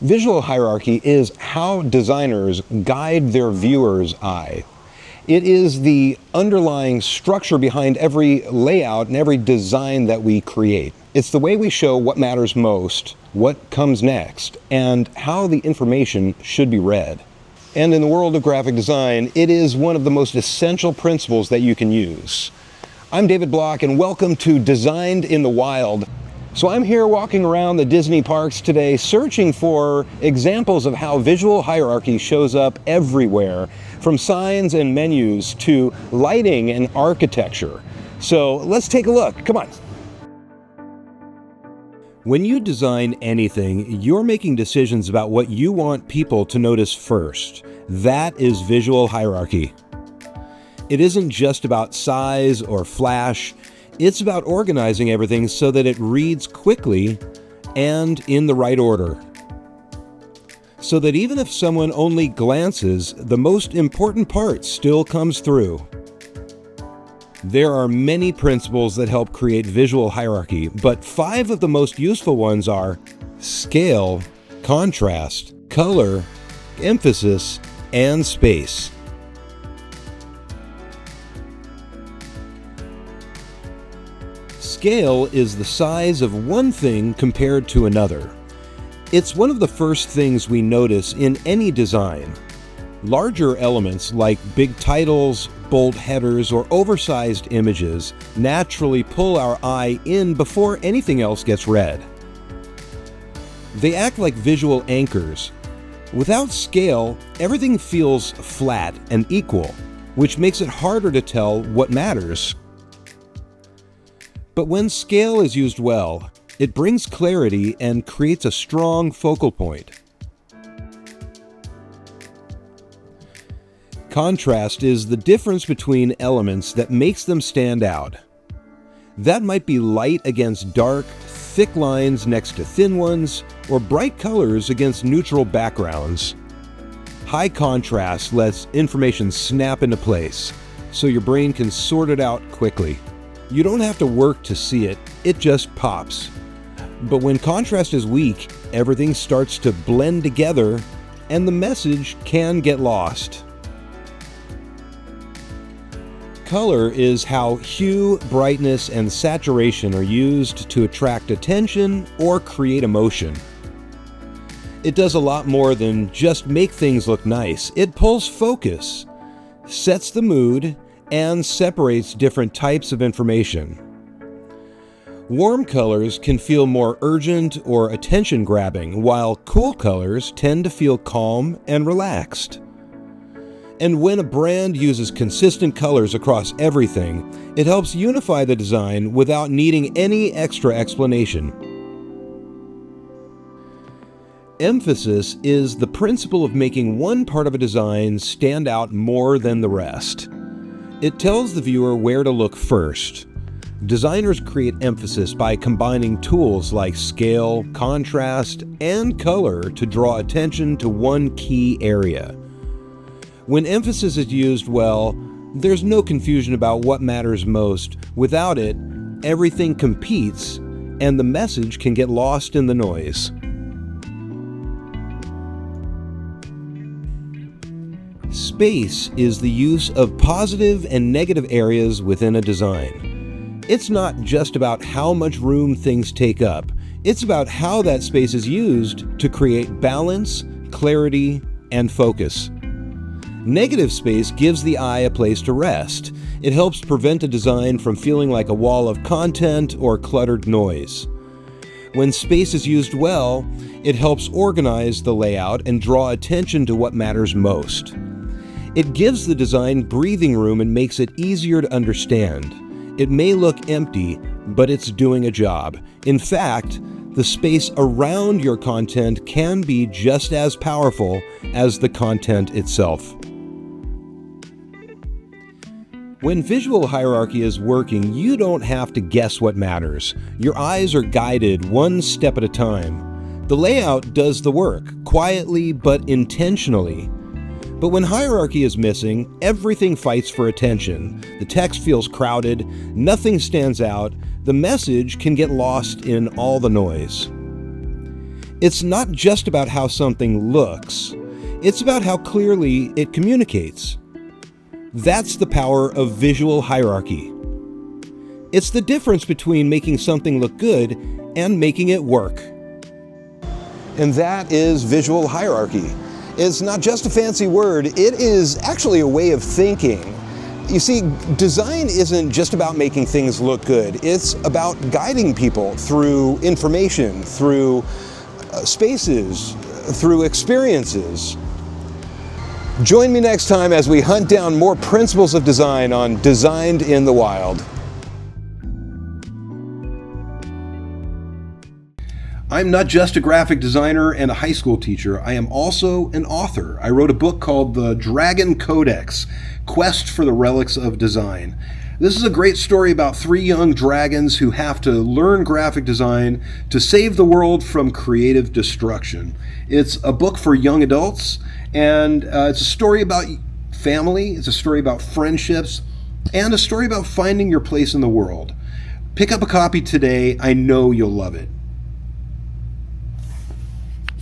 Visual hierarchy is how designers guide their viewer's eye. It is the underlying structure behind every layout and every design that we create. It's the way we show what matters most, what comes next, and how the information should be read. And in the world of graphic design, it is one of the most essential principles that you can use. I'm David Block, and welcome to Designed in the Wild. So I'm here walking around the Disney parks today, searching for examples of how visual hierarchy shows up everywhere, from signs and menus to lighting and architecture. So let's take a look. Come on. When you design anything, you're making decisions about what you want people to notice first. That is visual hierarchy. It isn't just about size or flash. It's about organizing everything so that it reads quickly and in the right order. So that even if someone only glances, the most important part still comes through. There are many principles that help create visual hierarchy, but 5 of the most useful ones are scale, contrast, color, emphasis, and space. Scale is the size of one thing compared to another. It's one of the first things we notice in any design. Larger elements like big titles, bold headers, or oversized images naturally pull our eye in before anything else gets read. They act like visual anchors. Without scale, everything feels flat and equal, which makes it harder to tell what matters. But when scale is used well, it brings clarity and creates a strong focal point. Contrast is the difference between elements that makes them stand out. That might be light against dark, thick lines next to thin ones, or bright colors against neutral backgrounds. High contrast lets information snap into place, so your brain can sort it out quickly. You don't have to work to see it, it just pops. But when contrast is weak, everything starts to blend together and the message can get lost. Color is how hue, brightness, and saturation are used to attract attention or create emotion. It does a lot more than just make things look nice. It pulls focus, sets the mood, and separates different types of information. Warm colors can feel more urgent or attention-grabbing, while cool colors tend to feel calm and relaxed. And when a brand uses consistent colors across everything, it helps unify the design without needing any extra explanation. Emphasis is the principle of making one part of a design stand out more than the rest. It tells the viewer where to look first. Designers create emphasis by combining tools like scale, contrast, and color to draw attention to one key area. When emphasis is used well, there's no confusion about what matters most. Without it, everything competes, and the message can get lost in the noise. Space is the use of positive and negative areas within a design. It's not just about how much room things take up, it's about how that space is used to create balance, clarity, and focus. Negative space gives the eye a place to rest. It helps prevent a design from feeling like a wall of content or cluttered noise. When space is used well, it helps organize the layout and draw attention to what matters most. It gives the design breathing room and makes it easier to understand. It may look empty, but it's doing a job. In fact, the space around your content can be just as powerful as the content itself. When visual hierarchy is working, you don't have to guess what matters. Your eyes are guided one step at a time. The layout does the work, quietly but intentionally. But when hierarchy is missing, everything fights for attention. The text feels crowded, nothing stands out, the message can get lost in all the noise. It's not just about how something looks, it's about how clearly it communicates. That's the power of visual hierarchy. It's the difference between making something look good and making it work. And that is visual hierarchy. It's not just a fancy word, it is actually a way of thinking. You see, design isn't just about making things look good, it's about guiding people through information, through spaces, through experiences. Join me next time as we hunt down more principles of design on Designed in the Wild. I'm not just a graphic designer and a high school teacher, I am also an author. I wrote a book called The Dragon Codex: Quest for the Relics of Design. This is a great story about 3 young dragons who have to learn graphic design to save the world from creative destruction. It's a book for young adults, and it's a story about family, it's a story about friendships, and a story about finding your place in the world. Pick up a copy today, I know you'll love it.